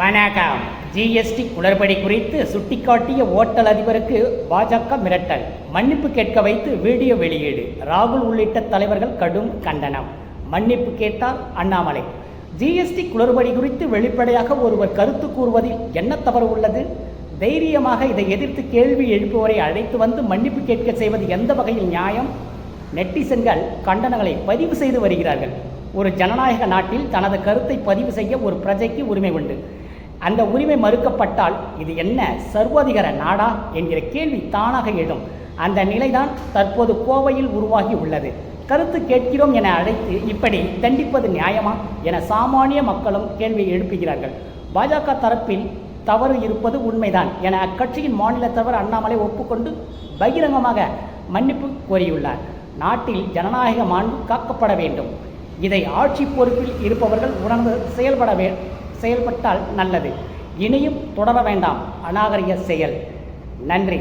வணக்கம். ஜிஎஸ்டி குளறுபடி குறித்து சுட்டிக்காட்டிய ஓட்டல் அதிபருக்கு பாஜக மிரட்டல், மன்னிப்பு கேட்க வைத்து வீடியோ வெளியீடு. ராகுல் உள்ளிட்ட தலைவர்கள் கடும் கண்டனம். மன்னிப்பு கேட்டார் அண்ணாமலை. ஜிஎஸ்டி குளறுபடி குறித்து வெளிப்படையாக ஒருவர் கருத்து கூறுவதில் என்ன தவறு உள்ளது? தைரியமாக இதை எதிர்த்து கேள்வி எழுப்புவரை அழைத்து வந்து மன்னிப்பு கேட்க செய்வது எந்த வகையில் நியாயம்? நெட்டிசன்கள் கண்டனங்களை பதிவு செய்து வருகிறார்கள். ஒரு ஜனநாயக நாட்டில் தனது கருத்தை பதிவு செய்ய ஒரு பிரஜைக்கு உரிமை உண்டு. அந்த உரிமை மறுக்கப்பட்டால் இது என்ன சர்வாதிகார நாடா என்கிற கேள்வி தானாக எழும். அந்த நிலைதான் தற்போது கோவையில் உருவாகி உள்ளது. கருத்து கேட்கிறோம் என அழைத்து இப்படி தண்டிப்பது நியாயமா என சாமானிய மக்களும் கேள்வி எழுப்புகிறார்கள். பாஜக தரப்பில் தவறு இருப்பது உண்மைதான் என அக்கட்சியின் மாநில தலைவர் அண்ணாமலை ஒப்புக்கொண்டு பகிரங்கமாக மன்னிப்பு கோரியுள்ளார். நாட்டில் ஜனநாயக மாண்பு காக்கப்பட வேண்டும். இதை ஆட்சி பொறுப்பில் இருப்பவர்கள் உணர்ந்து செயல்பட்டால் நல்லது. இனியும் தொடர வேண்டாம் அநாகரிக செயல். நன்றி.